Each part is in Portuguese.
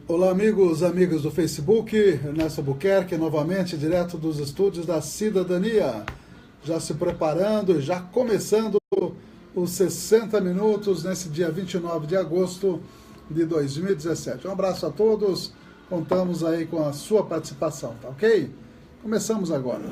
Olá amigos, amigas do Facebook, Ernesto Albuquerque, novamente direto dos estúdios da Cidadania, já se preparando e já começando os 60 minutos nesse dia 29 de agosto de 2017. Um abraço a todos, contamos aí com a sua participação, tá ok? Começamos agora.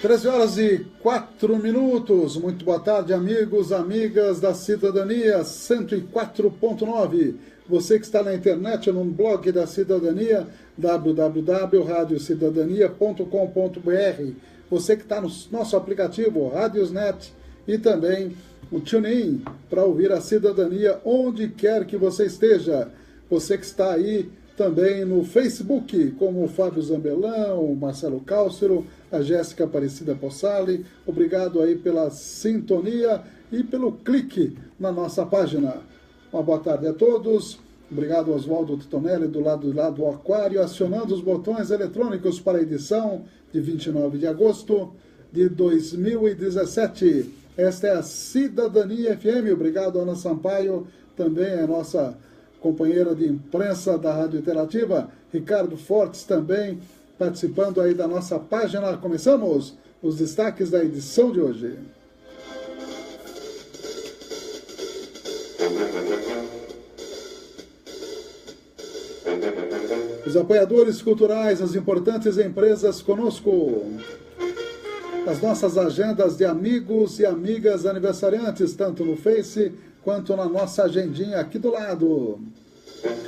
13 horas e 4 minutos. Muito boa tarde, amigos, amigas da Cidadania 104.9. Você que está na internet, no blog da Cidadania, www.radiocidadania.com.br. Você que está no nosso aplicativo Radiosnet e também o TuneIn para ouvir a Cidadania onde quer que você esteja. Você que está aí também no Facebook, como o Fábio Zambelão, o Marcelo Cálcero, a Jéssica Aparecida Possali. Obrigado aí pela sintonia e pelo clique na nossa página. Uma boa tarde a todos. Obrigado, Oswaldo Titonelli, do lado do aquário, acionando os botões eletrônicos para a edição de 29 de agosto de 2017. Esta é a Cidadania FM. Obrigado, Ana Sampaio, também é nossa companheira de imprensa da Rádio Interativa, Ricardo Fortes também participando aí da nossa página. Começamos os destaques da edição de hoje. Os apoiadores culturais, as importantes empresas conosco. As nossas agendas de amigos e amigas aniversariantes, tanto no Face quanto na nossa agendinha aqui do lado.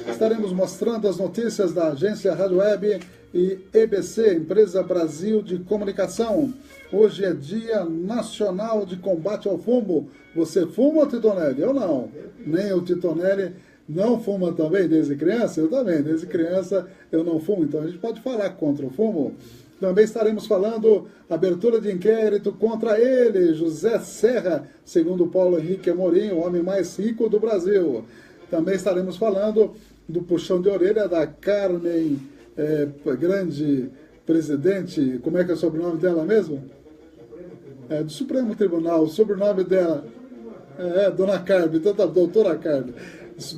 Estaremos mostrando as notícias da agência Rádio Web e EBC, Empresa Brasil de Comunicação. Hoje é Dia Nacional de Combate ao Fumo. Você fuma, Titonelli? Eu não. Nem o Titonelli não fuma também desde criança? Eu também, desde criança eu não fumo. Então a gente pode falar contra o fumo. Também estaremos falando abertura de inquérito contra ele, José Serra, segundo Paulo Henrique Amorim, o homem mais rico do Brasil. Também estaremos falando do puxão de orelha da Carmen, grande presidente, como é que é o sobrenome dela mesmo? Do Supremo Tribunal, o sobrenome dela Dona Carmen, então tá, doutora Carmen,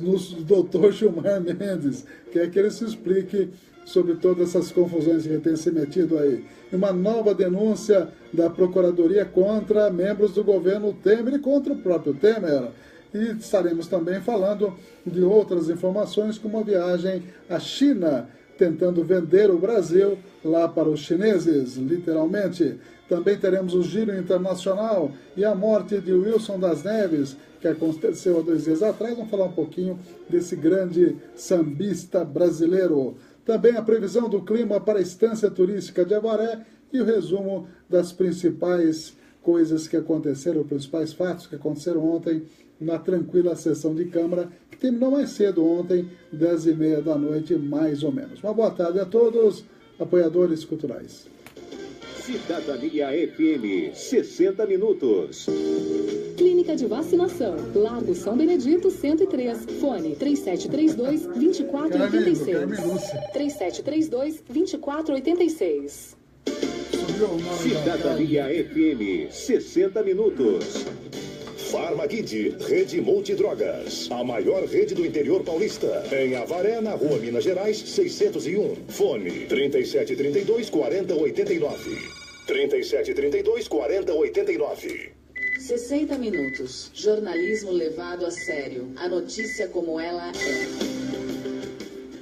no doutor Gilmar Mendes, quer que ele se explique sobre todas essas confusões que ele tem se metido aí. Uma nova denúncia da Procuradoria contra membros do governo Temer e contra o próprio Temer. E estaremos também falando de outras informações, como a viagem à China, tentando vender o Brasil lá para os chineses, literalmente. Também teremos o Giro Internacional e a morte de Wilson das Neves, que aconteceu há 2 dias atrás. Vamos falar um pouquinho desse grande sambista brasileiro. Também a previsão do clima para a estância turística de Avaré e o resumo das principais coisas que aconteceram, os principais fatos que aconteceram ontem na tranquila sessão de Câmara, que terminou mais cedo ontem, 10h30 da noite, mais ou menos. Uma boa tarde a todos, apoiadores culturais. Cidadania FM, 60 minutos. Clínica de Vacinação, Largo São Benedito, 103. Fone 3732-2486. 3732-2486. Cidadania FM, 60 minutos. Farmakid, rede multidrogas. A maior rede do interior paulista. Em Avaré, na rua Minas Gerais, 601. Fone 3732-4089. 3732-4089. 60 minutos. Jornalismo levado a sério. A notícia como ela é.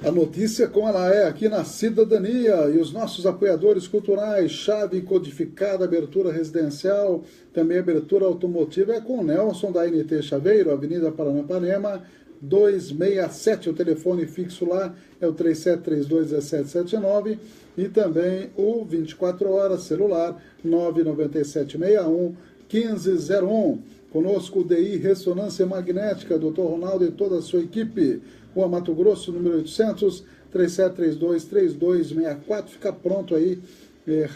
A notícia como ela é aqui na Cidadania e os nossos apoiadores culturais, chave codificada, abertura residencial, também abertura automotiva é com o Nelson da NT Chaveiro, Avenida Paranapanema, 267, o telefone fixo lá é o 3732-1779 e também o 24 horas celular 99761-1501. Conosco o DI Ressonância Magnética, Dr. Ronaldo e toda a sua equipe. Rua Mato Grosso, número 800, 3732-3264. Fica pronto aí,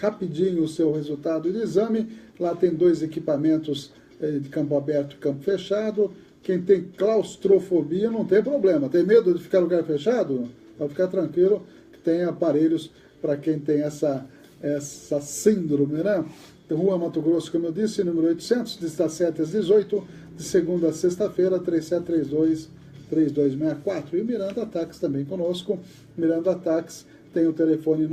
rapidinho, o seu resultado de exame. Lá tem 2 equipamentos de campo aberto e campo fechado. Quem tem claustrofobia não tem problema. Tem medo de ficar em lugar fechado? Pode ficar tranquilo que tem aparelhos para quem tem essa essa síndrome, né? Rua Mato Grosso, como eu disse, número 800, das 7 às 18, de segunda a sexta-feira, 3732-3264. E o Miranda Táxi também conosco. Miranda Táxi tem o telefone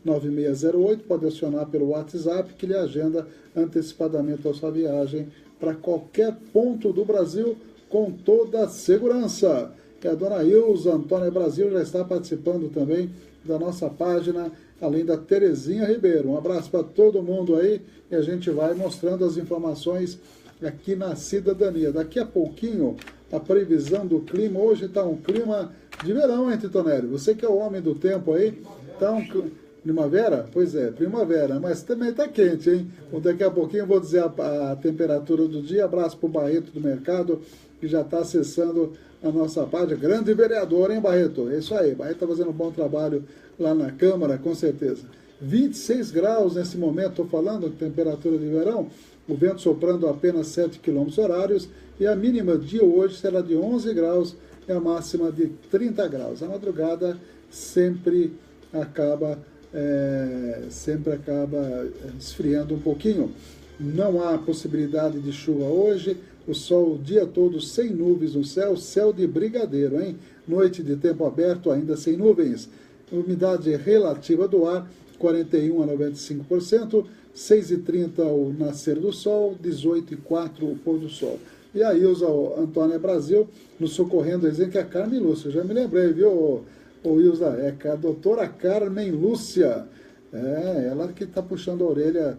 997-29-9608, pode acionar pelo WhatsApp, que lhe agenda antecipadamente a sua viagem para qualquer ponto do Brasil, com toda a segurança. E a dona Ilza Antônia Brasil já está participando também da nossa página, além da Terezinha Ribeiro. Um abraço para todo mundo aí, e a gente vai mostrando as informações aqui na Cidadania. Daqui a pouquinho, a previsão do clima. Hoje está um clima de verão, hein, Titonelli? Você que é o homem do tempo aí, está um primavera? Pois é, primavera, mas também está quente, hein? Daqui a pouquinho eu vou dizer a temperatura do dia. Abraço para o Barreto do Mercado, que já está acessando a nossa página. Grande vereador, hein, Barreto? É isso aí, Barreto está fazendo um bom trabalho lá na Câmara, com certeza. 26 graus nesse momento, estou falando de temperatura de verão, o vento soprando a apenas 7 km horários, e a mínima de hoje será de 11 graus e a máxima de 30 graus. A madrugada sempre acaba esfriando um pouquinho. Não há possibilidade de chuva hoje, o sol o dia todo sem nuvens no céu, céu de brigadeiro, hein? Noite de tempo aberto, ainda sem nuvens. Umidade relativa do ar, 41% a 95%, 6h30 o nascer do sol, 18h04 o pôr do sol. E a Ilza Antônia Brasil nos socorrendo, dizendo que é a Carmen Lúcia. Eu já me lembrei, viu, Ilza? É a doutora Carmen Lúcia. É, ela que está puxando a orelha,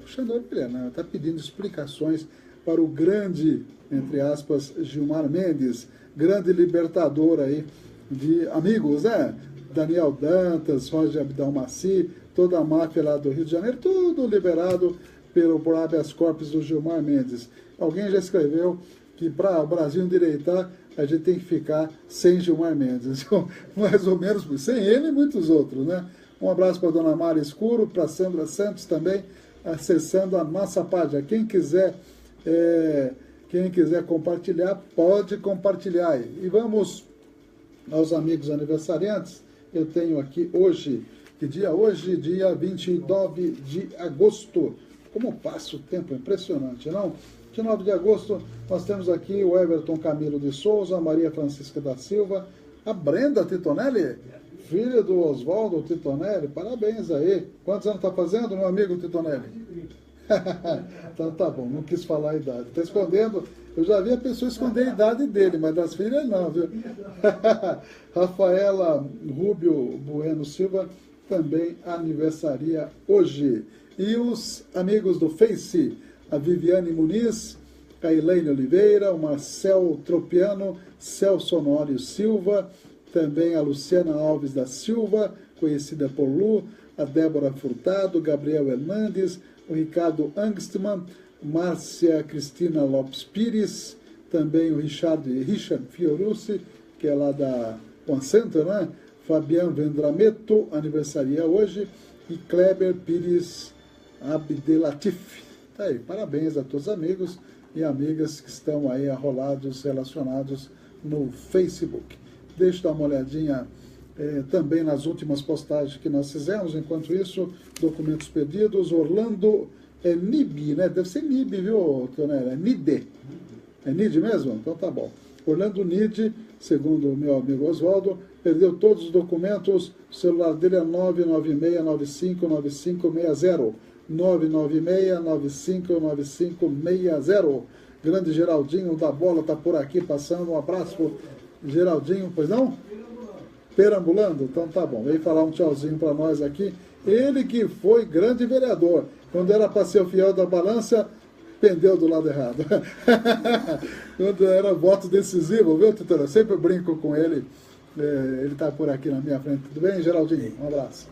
não, está pedindo explicações para o grande, entre aspas, Gilmar Mendes, grande libertador aí de amigos, né? Daniel Dantas, Roger Abdalmaci, toda a máfia lá do Rio de Janeiro, tudo liberado por habeas corpus do Gilmar Mendes. Alguém já escreveu que para o Brasil endireitar, a gente tem que ficar sem Gilmar Mendes. Mais ou menos, sem ele e muitos outros, né? Um abraço para a dona Mara Escuro, para a Sandra Santos também, acessando a nossa página. Quem quiser compartilhar, pode compartilhar aí. E vamos aos amigos aniversariantes. Eu tenho aqui hoje, que dia hoje? Dia 29 de agosto. Como passa o tempo, impressionante, não? 29 de agosto, nós temos aqui o Everton Camilo de Souza, a Maria Francisca da Silva, a Brenda Titonelli, filha do Oswaldo Titonelli, parabéns aí. Quantos anos está fazendo, meu amigo Titonelli? Então tá bom, não quis falar a idade. Está escondendo, eu já vi a pessoa esconder a idade dele, mas das filhas não, viu? Rafaela Rubio Bueno Silva também aniversaria hoje. E os amigos do Face, a Viviane Muniz, a Elaine Oliveira, o Marcel Tropiano, Celso Honório Silva, também a Luciana Alves da Silva, conhecida por Lu, a Débora Furtado, Gabriel Hernandes, o Ricardo Angstman, Márcia Cristina Lopes Pires, também o Richard Fiorucci, que é lá da One Center, né? Fabian Vendrameto, aniversaria hoje, e Kleber Pires Abdelatif. Tá aí, parabéns a todos os amigos e amigas que estão aí arrolados, relacionados no Facebook. Deixa eu dar uma olhadinha também nas últimas postagens que nós fizemos. Enquanto isso, documentos perdidos. Orlando Nib, né? Deve ser Nib, viu, Tonela? É Nide. É Nide mesmo? Então tá bom. Orlando Nide, segundo o meu amigo Oswaldo, perdeu todos os documentos. O celular dele é 996-959560. 996-959560. Grande Geraldinho da Bola está por aqui passando. Um abraço pro Geraldinho, pois não? Perambulando? Então tá bom. Veio falar um tchauzinho para nós aqui. Ele que foi grande vereador. Quando era para ser o fiel da balança, pendeu do lado errado. Quando era voto decisivo, viu, Titana? Eu sempre brinco com ele. Ele está por aqui na minha frente. Tudo bem, Geraldinho? Um abraço.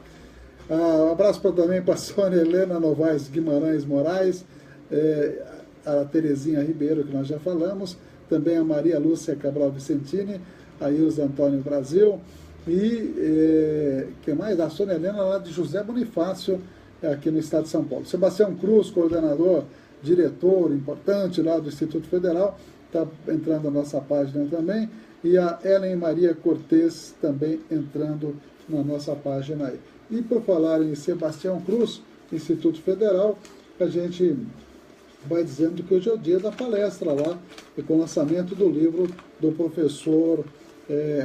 Um abraço também para a Sônia Helena Novaes Guimarães Moraes, a Terezinha Ribeiro, que nós já falamos, também a Maria Lúcia Cabral Vicentini, a Ilza Antônio Brasil, e que mais? A Sônia Helena lá de José Bonifácio, aqui no estado de São Paulo. Sebastião Cruz, coordenador, diretor importante lá do Instituto Federal, está entrando na nossa página também, e a Ellen Maria Cortez também entrando na nossa página aí. E por falar em Sebastião Cruz, Instituto Federal, a gente vai dizendo que hoje é o dia da palestra lá, com o lançamento do livro do professor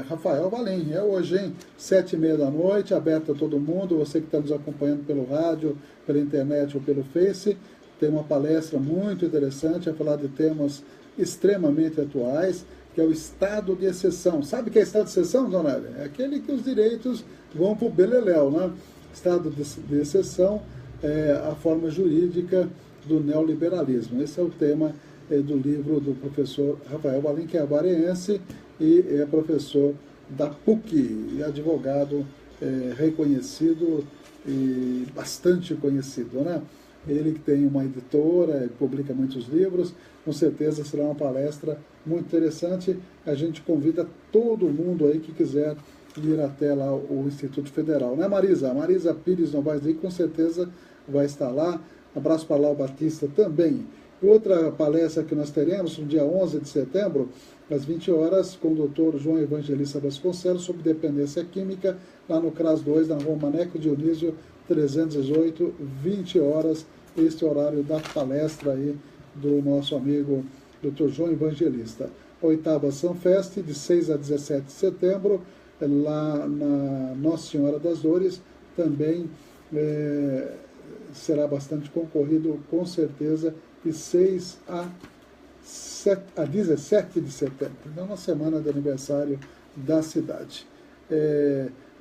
Rafael Valim. É hoje, hein? 7h30 da noite, aberto a todo mundo. Você que está nos acompanhando pelo rádio, pela internet ou pelo Face, tem uma palestra muito interessante a falar de temas extremamente atuais, que é o estado de exceção. Sabe o que é estado de exceção, dona Elia? É aquele que os direitos vão para o beleléu, né? Estado de exceção é a forma jurídica do neoliberalismo. Esse é o tema do livro do professor Rafael Valim, que é avareense e é professor da PUC, e advogado reconhecido e bastante conhecido, né? Ele que tem uma editora, publica muitos livros, com certeza será uma palestra muito interessante. A gente convida todo mundo aí que quiser ir até lá o Instituto Federal, né, Marisa? A Marisa Pires Novaes aí com certeza vai estar lá. Abraço para Lau Batista também. Outra palestra que nós teremos no dia 11 de setembro, às 20 horas, com o Dr. João Evangelista Vasconcelos, sobre dependência química, lá no CRAS 2, na Rua Maneco Dionísio 318, 20 horas, este horário da palestra aí do nosso amigo Dr. João Evangelista. A 8ª Sunfest, de 6 a 17 de setembro, lá na Nossa Senhora das Dores, também será bastante concorrido, com certeza, de 6 a 17 de setembro. Então, uma semana de aniversário da cidade.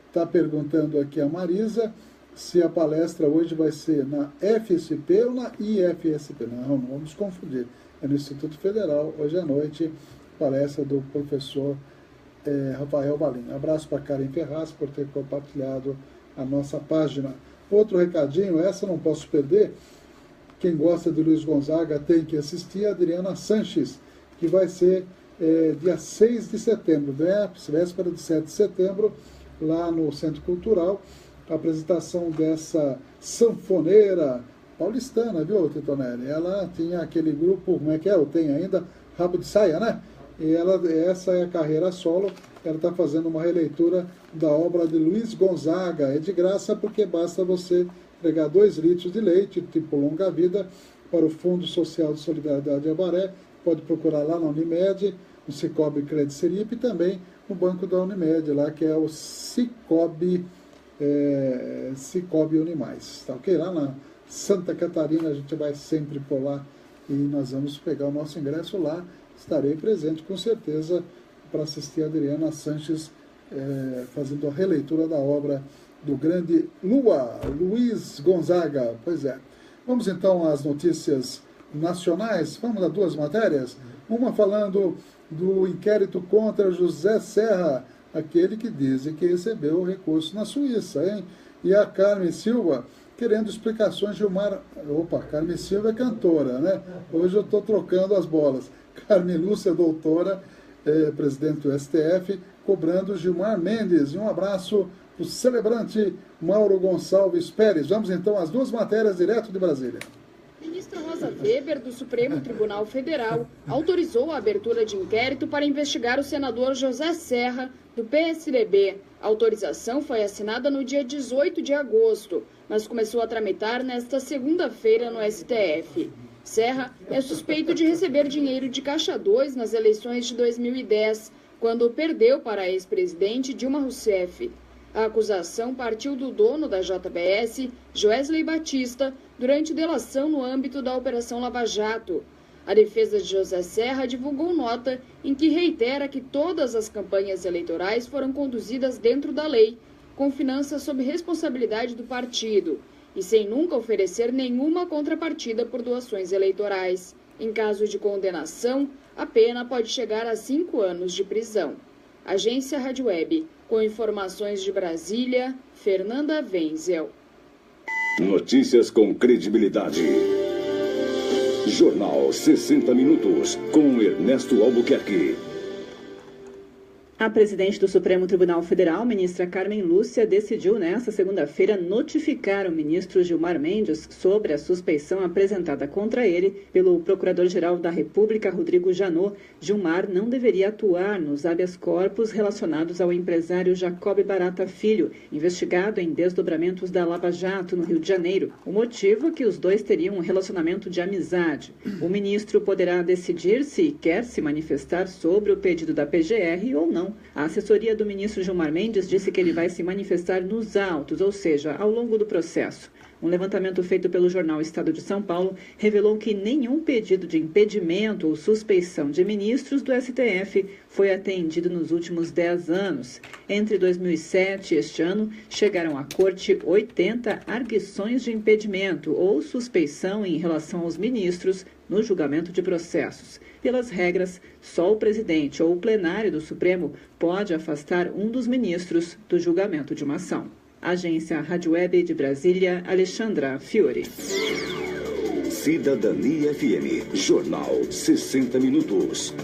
Está perguntando aqui a Marisa se a palestra hoje vai ser na FSP ou na IFSP. Não vamos confundir. É no Instituto Federal, hoje à noite, palestra do professor Rafael Valim. Abraço para Karen Ferraz por ter compartilhado a nossa página. Outro recadinho, essa não posso perder. Quem gosta de Luiz Gonzaga tem que assistir a Adriana Sanches, que vai ser dia 6 de setembro, véspera de 7 de setembro, lá no Centro Cultural. A apresentação dessa sanfoneira paulistana, viu, Titonelli? Ela tinha aquele grupo, como é que é? Ou tem ainda, Rabo de Saia, né? E essa é a carreira solo. Ela está fazendo uma releitura da obra de Luiz Gonzaga. É de graça porque basta você entregar 2 litros de leite, tipo Longa Vida, para o Fundo Social de Solidariedade de Avaré. Pode procurar lá na Unimed, no Cicobi Credit Serip e também no Banco da Unimed, lá que é o Cicobi Unimais. Tá ok? Lá na Santa Catarina a gente vai sempre por lá e nós vamos pegar o nosso ingresso lá. Estarei presente com certeza para assistir a Adriana Sanches fazendo a releitura da obra do grande Luiz Gonzaga. Pois é. Vamos então às notícias nacionais. Vamos a 2 matérias. Uma falando do inquérito contra José Serra, aquele que dizem que recebeu o recurso na Suíça, hein? E a Carmen Silva querendo explicações de Carmen Silva é cantora, né? Hoje eu estou trocando as bolas. Carmen Lúcia, doutora, presidente do STF, cobrando Gilmar Mendes. E um abraço para o celebrante Mauro Gonçalves Pérez. Vamos então às 2 matérias direto de Brasília. Ministra Rosa Weber, do Supremo Tribunal Federal, autorizou a abertura de inquérito para investigar o senador José Serra, do PSDB. A autorização foi assinada no dia 18 de agosto, mas começou a tramitar nesta segunda-feira no STF. Serra é suspeito de receber dinheiro de Caixa 2 nas eleições de 2010, quando perdeu para a ex-presidente Dilma Rousseff. A acusação partiu do dono da JBS, Joesley Batista, durante delação no âmbito da Operação Lava Jato. A defesa de José Serra divulgou nota em que reitera que todas as campanhas eleitorais foram conduzidas dentro da lei, com finanças sob responsabilidade do partido e sem nunca oferecer nenhuma contrapartida por doações eleitorais. Em caso de condenação, a pena pode chegar a 5 anos de prisão. Agência Rádio Web, com informações de Brasília, Fernanda Wenzel. Notícias com credibilidade. Jornal 60 Minutos, com Ernesto Albuquerque. A presidente do Supremo Tribunal Federal, ministra Carmen Lúcia, decidiu nesta segunda-feira notificar o ministro Gilmar Mendes sobre a suspeição apresentada contra ele pelo Procurador-Geral da República, Rodrigo Janot. Gilmar não deveria atuar nos habeas corpus relacionados ao empresário Jacob Barata Filho, investigado em desdobramentos da Lava Jato, no Rio de Janeiro. O motivo é que os dois teriam um relacionamento de amizade. O ministro poderá decidir se quer se manifestar sobre o pedido da PGR ou não. A assessoria do ministro Gilmar Mendes disse que ele vai se manifestar nos autos, ou seja, ao longo do processo. Um levantamento feito pelo jornal Estado de São Paulo revelou que nenhum pedido de impedimento ou suspeição de ministros do STF foi atendido nos últimos 10 anos. Entre 2007 e este ano, chegaram à corte 80 arguições de impedimento ou suspeição em relação aos ministros no julgamento de processos. Pelas regras, só o presidente ou o plenário do Supremo pode afastar um dos ministros do julgamento de uma ação. Agência Rádio Web de Brasília, Alexandra Fiore. Cidadania FM, Jornal 60 Minutos.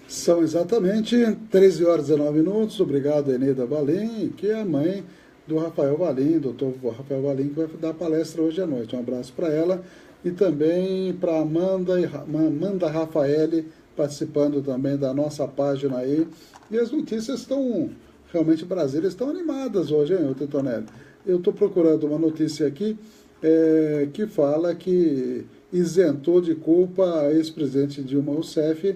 São exatamente 13 horas e 19 minutos. Obrigado, Eneida Valim, que é a mãe do Rafael Valim, doutor Rafael Valim, que vai dar palestra hoje à noite. Um abraço para ela e também para Amanda Rafaeli, participando também da nossa página aí. E as notícias estão, realmente, Brasília estão animadas hoje, hein, Titonelli? Eu estou procurando uma notícia aqui que fala que isentou de culpa a ex-presidente Dilma Rousseff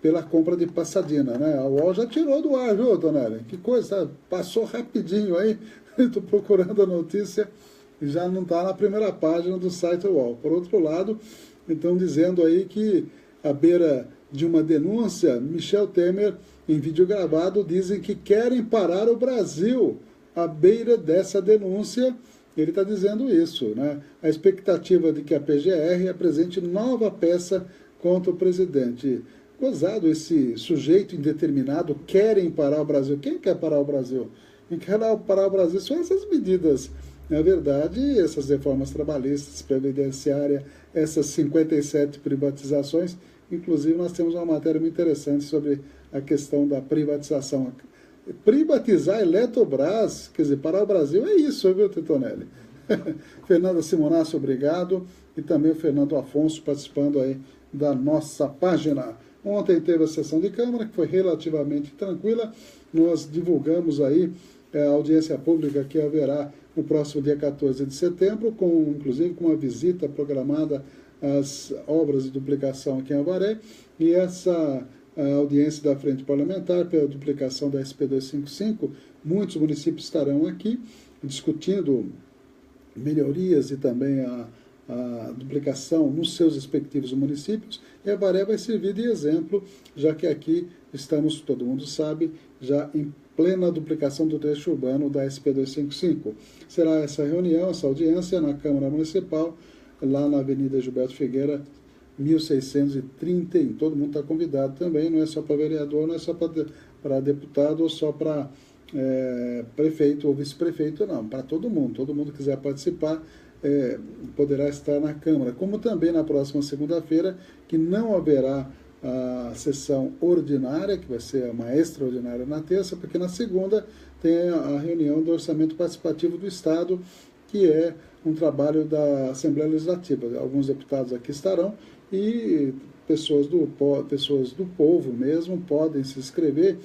pela compra de Passadina, né? A UOL já tirou do ar, viu, Tonelli? Que coisa, passou rapidinho aí. Estou procurando a notícia e já não está na primeira página do site UOL. Por outro lado, estão dizendo aí que, à beira de uma denúncia, Michel Temer, em vídeo gravado, dizem que querem parar o Brasil à beira dessa denúncia. Ele está dizendo isso, né? A expectativa de que a PGR apresente nova peça contra o presidente. Gozado, esse sujeito indeterminado, querem parar o Brasil. Quem quer parar o Brasil? Quem quer parar o Brasil são essas medidas. Na verdade, essas reformas trabalhistas, previdenciária, essas 57 privatizações. Inclusive, nós temos uma matéria muito interessante sobre a questão da privatização. Privatizar a Eletrobras, quer dizer, parar o Brasil, é isso, viu, Titonelli? Fernanda Simonasso, obrigado. E também o Fernando Afonso participando aí da nossa página. Ontem teve a sessão de Câmara, que foi relativamente tranquila. Nós divulgamos aí a audiência pública que haverá no próximo dia 14 de setembro, inclusive com uma visita programada às obras de duplicação aqui em Avaré, e essa audiência da Frente Parlamentar pela duplicação da SP255, muitos municípios estarão aqui discutindo melhorias e também a duplicação nos seus respectivos municípios, e Avaré vai servir de exemplo, já que aqui estamos, todo mundo sabe, já em plena duplicação do trecho urbano da SP255. Será essa reunião, essa audiência na Câmara Municipal, lá na Avenida Gilberto Figueira, 1631. Todo mundo está convidado também, não é só para vereador, não é só para deputado ou só para prefeito ou vice-prefeito, não, para todo mundo que quiser participar poderá estar na Câmara, como também na próxima segunda-feira, que não haverá a sessão ordinária, que vai ser uma extraordinária na terça, porque na segunda tem a reunião do Orçamento Participativo do Estado, que é um trabalho da Assembleia Legislativa. Alguns deputados aqui estarão e pessoas do povo mesmo podem se inscrever.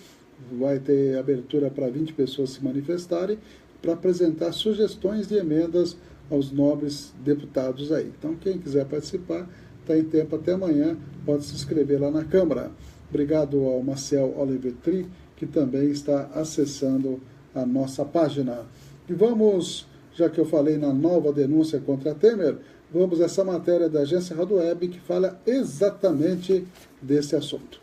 Vai ter abertura para 20 pessoas se manifestarem para apresentar sugestões de emendas aos nobres deputados aí. Então, quem quiser participar, está em tempo até amanhã, pode se inscrever lá na Câmara. Obrigado ao Maciel Olivetri, que também está acessando a nossa página. E vamos, já que eu falei na nova denúncia contra Temer, vamos a essa matéria da Agência Rádio Web que fala exatamente desse assunto.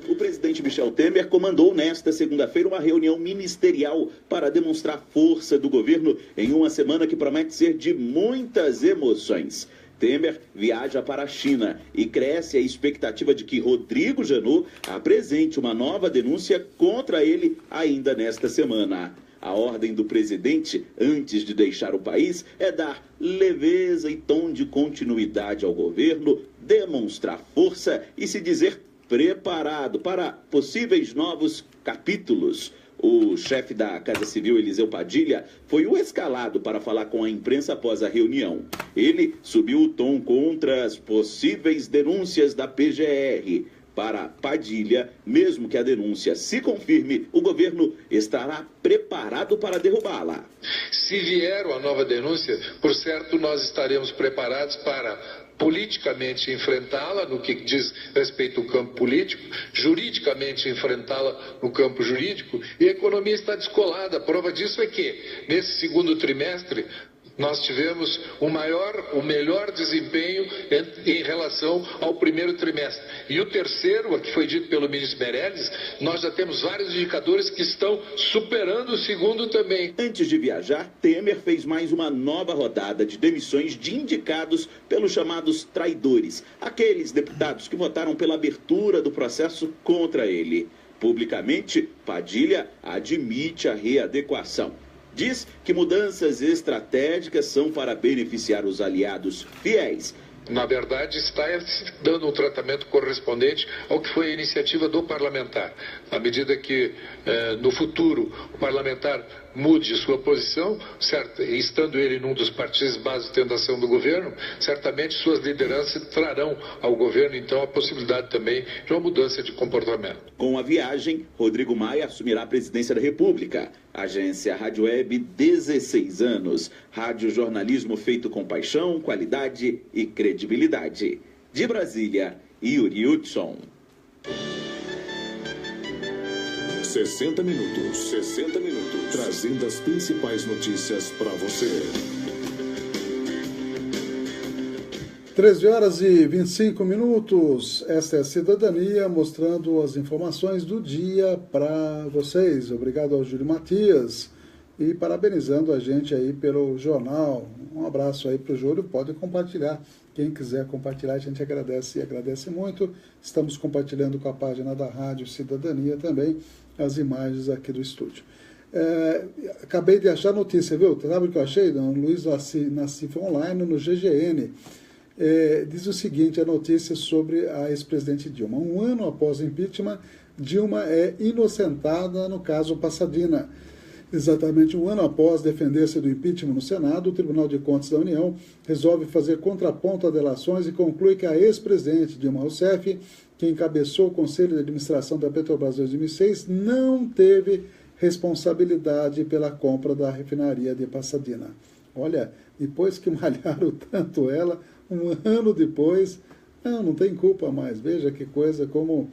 O presidente Michel Temer comandou nesta segunda-feira uma reunião ministerial para demonstrar força do governo em uma semana que promete ser de muitas emoções. Temer viaja para a China e cresce a expectativa de que Rodrigo Janot apresente uma nova denúncia contra ele ainda nesta semana. A ordem do presidente, antes de deixar o país, é dar leveza e tom de continuidade ao governo, demonstrar força e se dizer preparado para possíveis novos capítulos. O chefe da Casa Civil, Eliseu Padilha, foi o escalado para falar com a imprensa após a reunião. Ele subiu o tom contra as possíveis denúncias da PGR. Para Padilha, mesmo que a denúncia se confirme, o governo estará preparado para derrubá-la. Se vier uma nova denúncia, por certo, nós estaremos preparados para politicamente enfrentá-la no que diz respeito ao campo político, juridicamente enfrentá-la no campo jurídico, e a economia está descolada. A prova disso é que, nesse segundo trimestre, nós tivemos o melhor desempenho em relação ao primeiro trimestre. E o terceiro, que foi dito pelo ministro Meirelles, nós já temos vários indicadores que estão superando o segundo também. Antes de viajar, Temer fez mais uma nova rodada de demissões de indicados pelos chamados traidores, aqueles deputados que votaram pela abertura do processo contra ele. Publicamente, Padilha admite a readequação. Diz que mudanças estratégicas são para beneficiar os aliados fiéis. Na verdade, está dando um tratamento correspondente ao que foi a iniciativa do parlamentar. À medida que, no futuro, o parlamentar mude sua posição, certo, estando ele num dos partidos base de tentação do governo, certamente suas lideranças trarão ao governo, então, a possibilidade também de uma mudança de comportamento. Com a viagem, Rodrigo Maia assumirá a presidência da República. Agência Rádio Web, 16 anos. Rádio jornalismo feito com paixão, qualidade e credibilidade. De Brasília, Yuri Hudson. 60 minutos. 60 minutos. Trazendo as principais notícias para você. 13 horas e 25 minutos. Esta é a Cidadania, mostrando as informações do dia para vocês. Obrigado ao Júlio Matias e parabenizando a gente aí pelo jornal. Um abraço aí para o Júlio. Pode compartilhar. Quem quiser compartilhar, a gente agradece e agradece muito. Estamos compartilhando com a página da Rádio Cidadania também as imagens aqui do estúdio. Acabei de achar a notícia, viu? Sabe o que eu achei? Não, Luiz Nassif Online no GGN. Diz o seguinte, a notícia sobre a ex-presidente Dilma. Um ano após o impeachment, Dilma é inocentada no caso Passadina. Exatamente um ano após defender-se do impeachment no Senado, o Tribunal de Contas da União resolve fazer contraponto a delações e conclui que a ex-presidente Dilma Rousseff, que encabeçou o Conselho de Administração da Petrobras em 2006, não teve responsabilidade pela compra da refinaria de Passadina. Olha, depois que malharam tanto ela, um ano depois, não tem culpa mais. Veja que coisa, como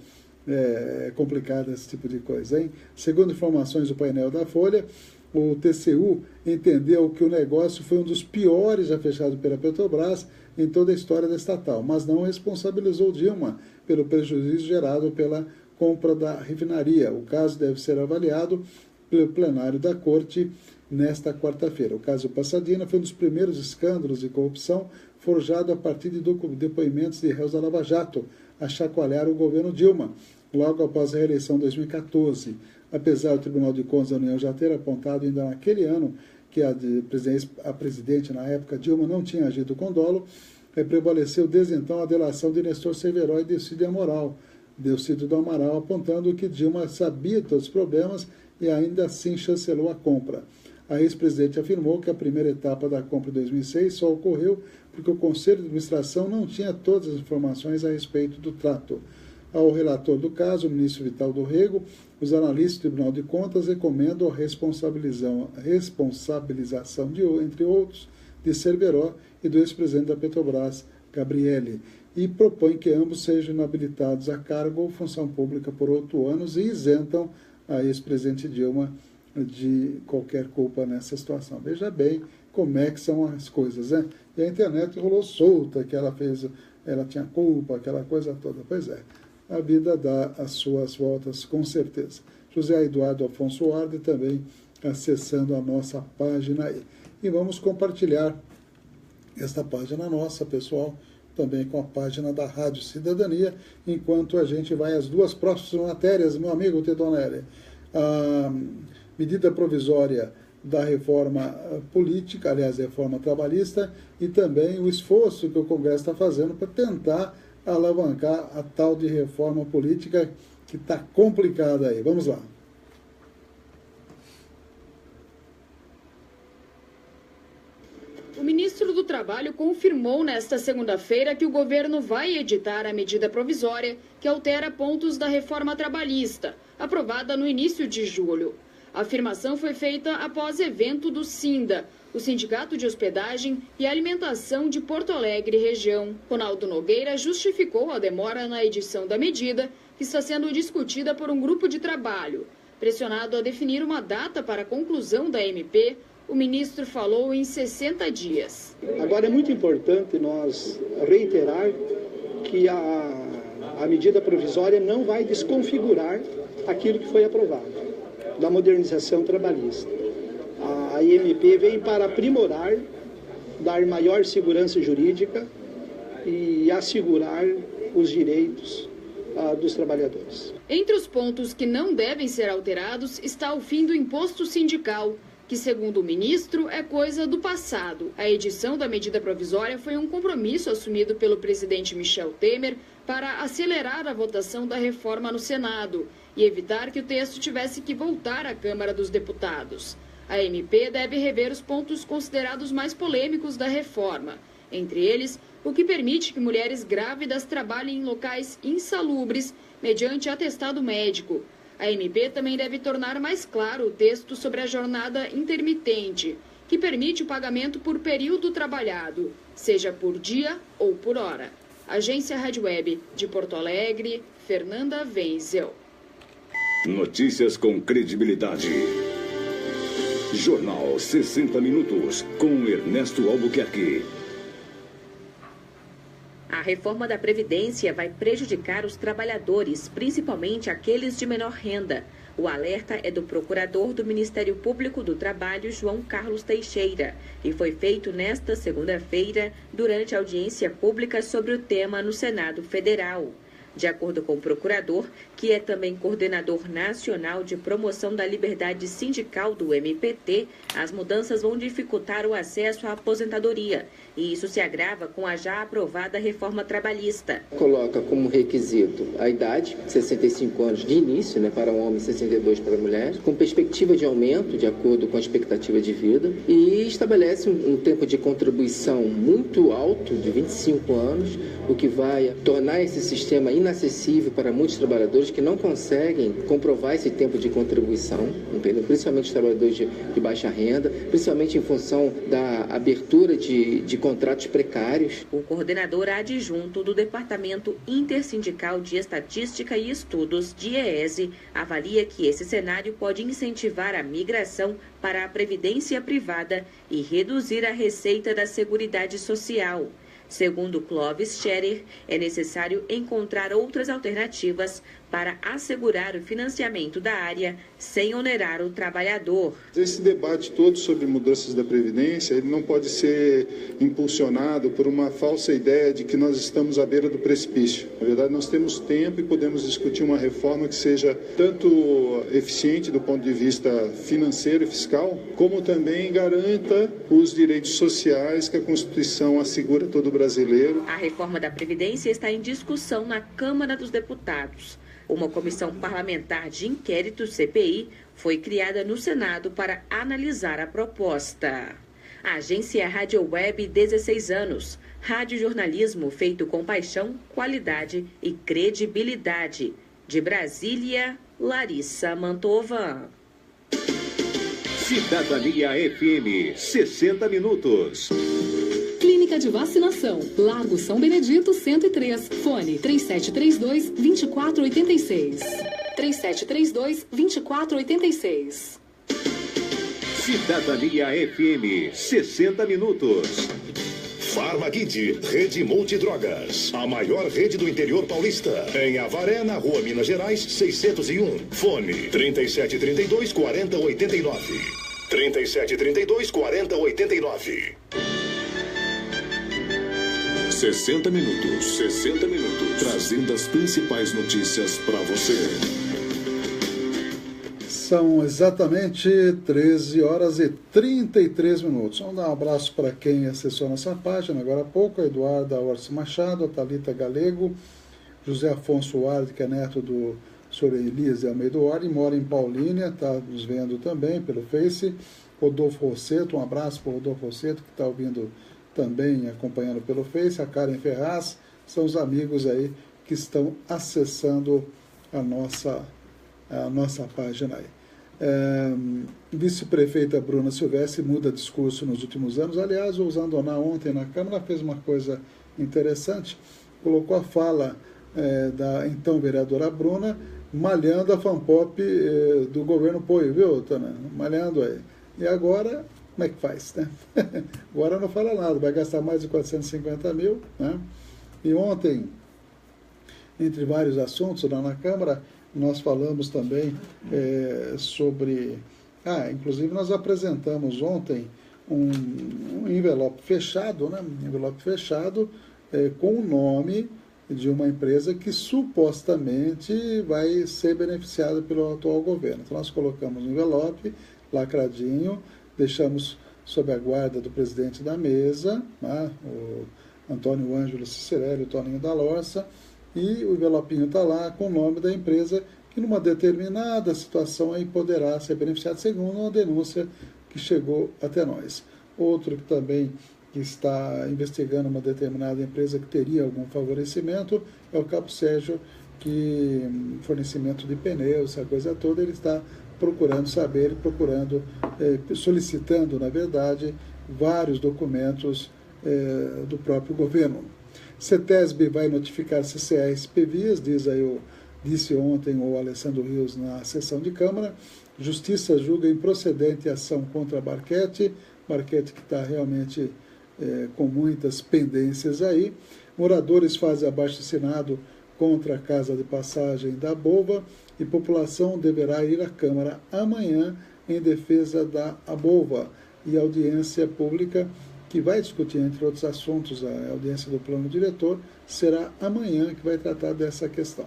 é complicado esse tipo de coisa, hein? Segundo informações do painel da Folha, o TCU entendeu que o negócio foi um dos piores já fechado pela Petrobras em toda a história da estatal, mas não responsabilizou Dilma pelo prejuízo gerado pela compra da refinaria. O caso deve ser avaliado pelo plenário da Corte nesta quarta-feira. O caso Passadina foi um dos primeiros escândalos de corrupção forjado a partir de depoimentos de réus da Lava Jato a chacoalhar o governo Dilma, logo após a reeleição em 2014. Apesar do Tribunal de Contas da União já ter apontado ainda naquele ano que a presidente, na época, Dilma, não tinha agido com dolo, prevaleceu desde então a delação de Nestor Severo e Delcídio do Amaral, apontando que Dilma sabia de todos os problemas e ainda assim chancelou a compra. A ex-presidente afirmou que a primeira etapa da compra de 2006 só ocorreu porque o Conselho de Administração não tinha todas as informações a respeito do trato. Ao relator do caso, o ministro Vital do Rego, os analistas do Tribunal de Contas recomendam a responsabilização entre outros, de Cerveró e do ex-presidente da Petrobras, Gabrielli, e propõe que ambos sejam inabilitados a cargo ou função pública por 8 anos e isentam a ex-presidente Dilma de qualquer culpa nessa situação. Veja bem como é que são as coisas, né? E a internet rolou solta, que ela tinha culpa, aquela coisa toda. Pois é, a vida dá as suas voltas, com certeza. José Eduardo Afonso Arde também acessando a nossa página aí. E vamos compartilhar esta página nossa, pessoal, também com a página da Rádio Cidadania, enquanto a gente vai às duas próximas matérias, meu amigo Tedonelli. A medida provisória da reforma política, aliás, reforma trabalhista, e também o esforço que o Congresso está fazendo para tentar alavancar a tal de reforma política que está complicada aí. Vamos lá. O ministro do Trabalho confirmou nesta segunda-feira que o governo vai editar a medida provisória que altera pontos da reforma trabalhista, aprovada no início de julho. A afirmação foi feita após evento do SINDA, o Sindicato de Hospedagem e Alimentação de Porto Alegre região. Ronaldo Nogueira justificou a demora na edição da medida, que está sendo discutida por um grupo de trabalho. Pressionado a definir uma data para a conclusão da MP, o ministro falou em 60 dias. Agora é muito importante nós reiterar que a medida provisória não vai desconfigurar aquilo que foi aprovado, da modernização trabalhista. A MP vem para aprimorar, dar maior segurança jurídica e assegurar os direitos dos trabalhadores. Entre os pontos que não devem ser alterados está o fim do imposto sindical, que, segundo o ministro, é coisa do passado. A edição da medida provisória foi um compromisso assumido pelo presidente Michel Temer para acelerar a votação da reforma no Senado e evitar que o texto tivesse que voltar à Câmara dos Deputados. A MP deve rever os pontos considerados mais polêmicos da reforma, entre eles, o que permite que mulheres grávidas trabalhem em locais insalubres mediante atestado médico. A MP também deve tornar mais claro o texto sobre a jornada intermitente, que permite o pagamento por período trabalhado, seja por dia ou por hora. Agência Rádio Web de Porto Alegre, Fernanda Wenzel. Notícias com credibilidade. Jornal 60 Minutos, com Ernesto Albuquerque. A reforma da Previdência vai prejudicar os trabalhadores, principalmente aqueles de menor renda. O alerta é do procurador do Ministério Público do Trabalho, João Carlos Teixeira, e foi feito nesta segunda-feira, durante a audiência pública sobre o tema no Senado Federal. De acordo com o procurador, que é também coordenador nacional de promoção da liberdade sindical do MPT, as mudanças vão dificultar o acesso à aposentadoria. E isso se agrava com a já aprovada reforma trabalhista. Coloca como requisito a idade, 65 anos de início, para um homem e 62 para a mulher, com perspectiva de aumento de acordo com a expectativa de vida, e estabelece um tempo de contribuição muito alto, de 25 anos, o que vai tornar esse sistema inacessível para muitos trabalhadores que não conseguem comprovar esse tempo de contribuição, entendeu? Principalmente os trabalhadores de baixa renda, principalmente em função da abertura de contratos precários. O coordenador adjunto do Departamento Intersindical de Estatística e Estudos, DIEESE, avalia que esse cenário pode incentivar a migração para a previdência privada e reduzir a receita da Seguridade Social. Segundo Clóvis Scherer, é necessário encontrar outras alternativas para assegurar o financiamento da área sem onerar o trabalhador. Esse debate todo sobre mudanças da Previdência, ele não pode ser impulsionado por uma falsa ideia de que nós estamos à beira do precipício. Na verdade, nós temos tempo e podemos discutir uma reforma que seja tanto eficiente do ponto de vista financeiro e fiscal, como também garanta os direitos sociais que a Constituição assegura a todo brasileiro. A reforma da Previdência está em discussão na Câmara dos Deputados. Uma comissão parlamentar de inquérito, CPI, foi criada no Senado para analisar a proposta. A agência Rádio Web, 16 anos. Rádio jornalismo feito com paixão, qualidade e credibilidade. De Brasília, Larissa Mantova. Cidadania FM, 60 minutos. Clínica de Vacinação, Largo São Benedito, 103. Fone 3732-2486. 3732-2486. Cidadania FM, 60 minutos. Farmakid, Rede Multidrogas. A maior rede do interior paulista. Em Avaré, na Rua Minas Gerais, 601. Fone 3732-4089. 3732-4089. 60 minutos. 60 minutos. Trazendo as principais notícias para você. São exatamente 13 horas e 33 minutos. Vamos dar um abraço para quem acessou nossa página agora há pouco, a Eduarda Orsi Machado, a Thalita Galego, José Afonso Ward, que é neto do senhor Elias de Almeida Ward, mora em Paulínia, está nos vendo também pelo Face. Rodolfo Rosseto, um abraço para o Rodolfo Rosseto, que está ouvindo também, acompanhando pelo Face. A Karen Ferraz, são os amigos aí que estão acessando a nossa página aí. Vice-prefeita Bruna Silvestre muda discurso nos últimos anos. Aliás, o Zandoná ontem na Câmara fez uma coisa interessante, colocou a fala da então vereadora Bruna malhando a fanpop do governo Poio, viu, Tana? Malhando aí. E agora, como é que faz, né? Agora não fala nada, vai gastar mais de 450 mil, né? E ontem, entre vários assuntos lá na Câmara, nós falamos também sobre... inclusive nós apresentamos ontem um envelope fechado, né? Um envelope fechado com o nome de uma empresa que supostamente vai ser beneficiada pelo atual governo. Então nós colocamos um envelope lacradinho, deixamos sob a guarda do presidente da mesa, né? O Antônio Ângelo Cicerelli, o Toninho da Lorça, e o envelopinho está lá com o nome da empresa que numa determinada situação aí poderá ser beneficiado, segundo uma denúncia que chegou até nós. Outro que também está investigando uma determinada empresa que teria algum favorecimento é o Cabo Sérgio, que fornecimento de pneus, essa coisa toda, ele está procurando saber, solicitando, na verdade, vários documentos do próprio governo. CETESB vai notificar CCA e SPVias, disse ontem o Alessandro Rios na sessão de Câmara. Justiça julga improcedente a ação contra a Barquete que está realmente com muitas pendências aí. Moradores fazem abaixo-assinado contra a casa de passagem da Abova e população deverá ir à Câmara amanhã em defesa da Abova. E audiência pública, que vai discutir, entre outros assuntos, a audiência do plano diretor, será amanhã que vai tratar dessa questão.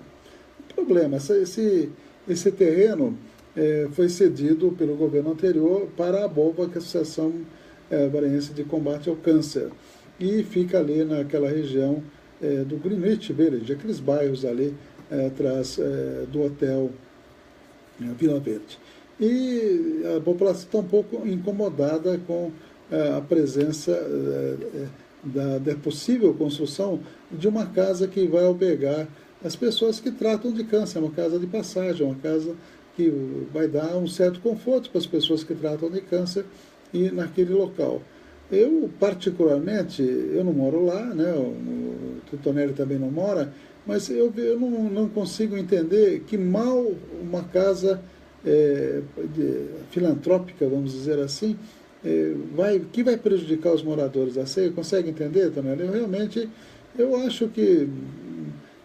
O problema, esse terreno foi cedido pelo governo anterior para a Abova, que é a Associação Maranhense de Combate ao Câncer, e fica ali naquela região do Greenwich Village, aqueles bairros ali atrás do hotel Vila Verde. E a população está um pouco incomodada com a presença da possível construção de uma casa que vai albergar as pessoas que tratam de câncer, uma casa de passagem, uma casa que vai dar um certo conforto para as pessoas que tratam de câncer e naquele local. Eu, particularmente, eu não moro lá, né? O Titonelli também não mora, mas eu não consigo entender que mal uma casa filantrópica, vamos dizer assim, que vai prejudicar os moradores da Ceia. Consegue entender, Tonelli? Eu acho que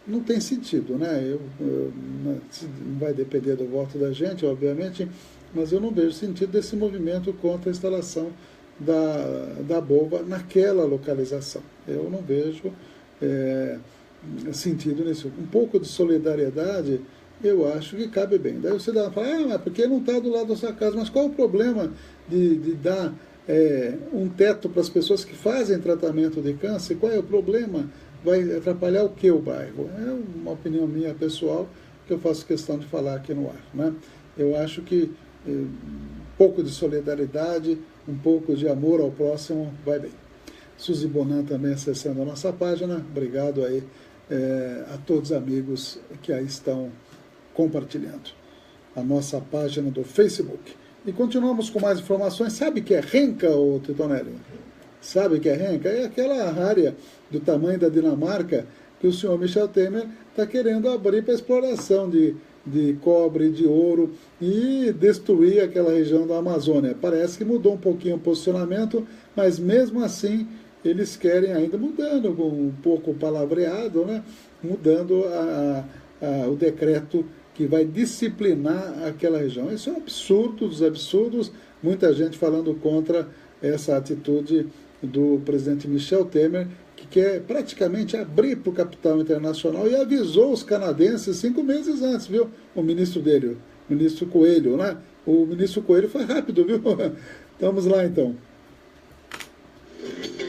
não tem sentido, né? Não vai depender do voto da gente, obviamente, mas eu não vejo sentido desse movimento contra a instalação da Abova naquela localização. Eu não vejo sentido nisso. Um pouco de solidariedade eu acho que cabe bem. Daí o cidadão fala, mas porque não está do lado da sua casa? Mas qual o problema de dar um teto para as pessoas que fazem tratamento de câncer? Qual é o problema? Vai atrapalhar o que o bairro? É uma opinião minha pessoal que eu faço questão de falar aqui no ar, né? Eu acho que um pouco de solidariedade, um pouco de amor ao próximo vai bem. Suzy Bonan também acessando a nossa página. Obrigado aí a todos os amigos que aí estão compartilhando a nossa página do Facebook. E continuamos com mais informações. Sabe que é renca, ô Titonelli? Sabe que é renca? É aquela área do tamanho da Dinamarca que o senhor Michel Temer está querendo abrir para exploração de cobre, de ouro e destruir aquela região da Amazônia. Parece que mudou um pouquinho o posicionamento, mas mesmo assim eles querem ainda, mudando um pouco o palavreado, né? Mudando o decreto que vai disciplinar aquela região. Isso é um absurdo dos absurdos, muita gente falando contra essa atitude do presidente Michel Temer, que quer praticamente abrir para o capital internacional e avisou os canadenses 5 meses antes, viu? O ministro dele, ministro Coelho, né? O ministro Coelho foi rápido, viu? Vamos lá, então.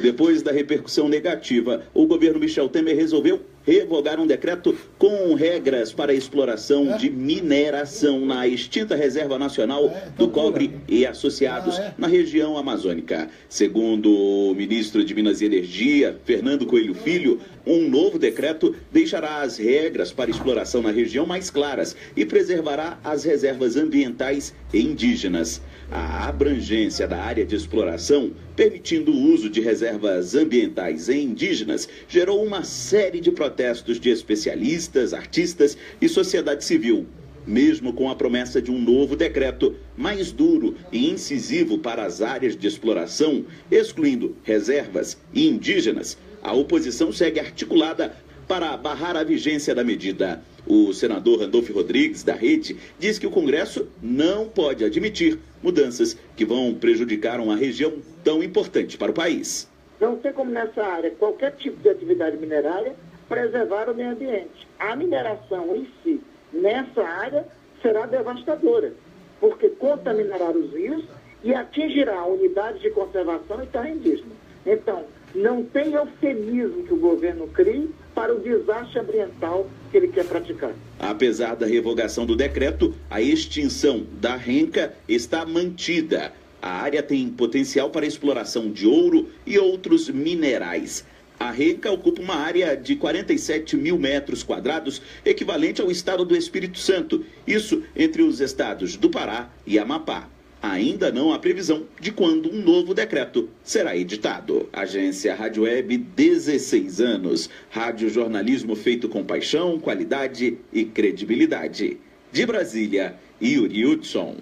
Depois da repercussão negativa, o governo Michel Temer resolveu revogar um decreto com regras para a exploração de mineração na extinta Reserva Nacional do Cobre e Associados na região amazônica. Segundo o ministro de Minas e Energia, Fernando Coelho Filho, um novo decreto deixará as regras para exploração na região mais claras e preservará as reservas ambientais e indígenas. A abrangência da área de exploração, permitindo o uso de reservas ambientais e indígenas, gerou uma série de protestos de especialistas, artistas e sociedade civil. Mesmo com a promessa de um novo decreto mais duro e incisivo para as áreas de exploração, excluindo reservas e indígenas, a oposição segue articulada para barrar a vigência da medida. O senador Randolfo Rodrigues, da Rede, diz que o Congresso não pode admitir mudanças que vão prejudicar uma região tão importante para o país. Não tem como nessa área, qualquer tipo de atividade minerária, preservar o meio ambiente. A mineração em si, nessa área, será devastadora, porque contaminará os rios e atingirá unidades de conservação e terra indígena. Então, não tem eufemismo que o governo crie para o desastre ambiental que ele quer praticar. Apesar da revogação do decreto, a extinção da renca está mantida. A área tem potencial para a exploração de ouro e outros minerais. A renca ocupa uma área de 47 mil metros quadrados, equivalente ao estado do Espírito Santo. Isso entre os estados do Pará e Amapá. Ainda não há previsão de quando um novo decreto será editado. Agência Rádio Web, 16 anos. Rádio jornalismo feito com paixão, qualidade e credibilidade. De Brasília, Yuri Hudson.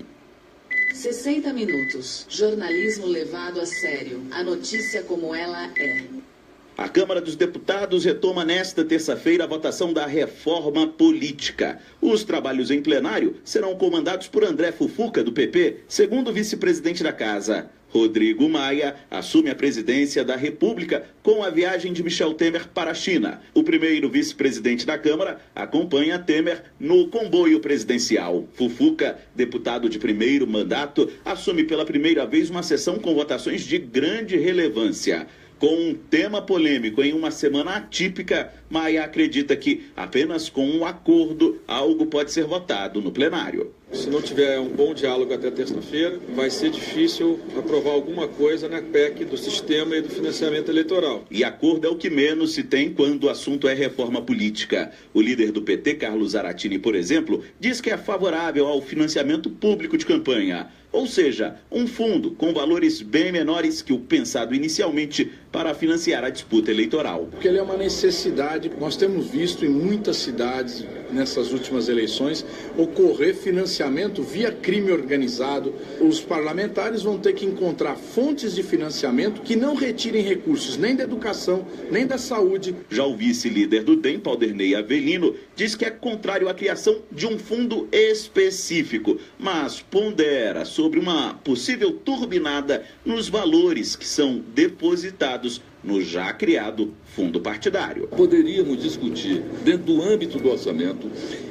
60 minutos. Jornalismo levado a sério. A notícia como ela é. A Câmara dos Deputados retoma nesta terça-feira a votação da reforma política. Os trabalhos em plenário serão comandados por André Fufuca, do PP, segundo vice-presidente da Casa. Rodrigo Maia assume a presidência da República com a viagem de Michel Temer para a China. O primeiro vice-presidente da Câmara acompanha Temer no comboio presidencial. Fufuca, deputado de primeiro mandato, assume pela primeira vez uma sessão com votações de grande relevância. Com um tema polêmico em uma semana atípica, Maia acredita que apenas com um acordo algo pode ser votado no plenário. Se não tiver um bom diálogo até terça-feira, vai ser difícil aprovar alguma coisa na PEC do sistema e do financiamento eleitoral. E acordo é o que menos se tem quando o assunto é reforma política. O líder do PT, Carlos Zaratini, por exemplo, diz que é favorável ao financiamento público de campanha. Ou seja, um fundo com valores bem menores que o pensado inicialmente para financiar a disputa eleitoral. Porque ele é uma necessidade. Nós temos visto em muitas cidades, nessas últimas eleições, ocorrer financiamento via crime organizado. Os parlamentares vão ter que encontrar fontes de financiamento que não retirem recursos nem da educação, nem da saúde. Já o vice-líder do DEM, Paulderney Avelino, diz que é contrário à criação de um fundo específico, mas pondera sobre uma possível turbinada nos valores que são depositados no já criado fundo partidário. Poderíamos discutir dentro do âmbito do orçamento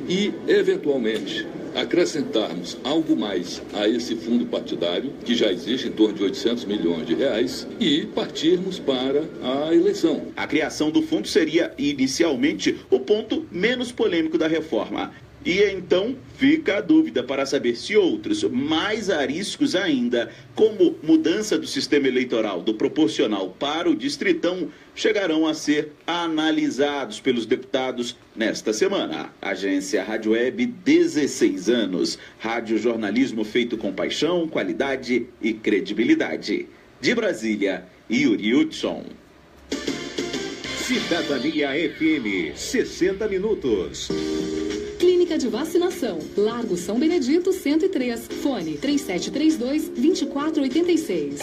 e, eventualmente, acrescentarmos algo mais a esse fundo partidário, que já existe em torno de 800 milhões de reais, e partirmos para a eleição. A criação do fundo seria, inicialmente, o ponto menos polêmico da reforma. E então fica a dúvida para saber se outros, mais ariscos ainda, como mudança do sistema eleitoral do proporcional para o distritão, chegarão a ser analisados pelos deputados nesta semana. Agência Rádio Web, 16 anos. Rádio jornalismo feito com paixão, qualidade e credibilidade. De Brasília, Yuri Hudson. Cidadania FM, 60 minutos. Clínica de Vacinação, Largo São Benedito 103, fone 3732-2486.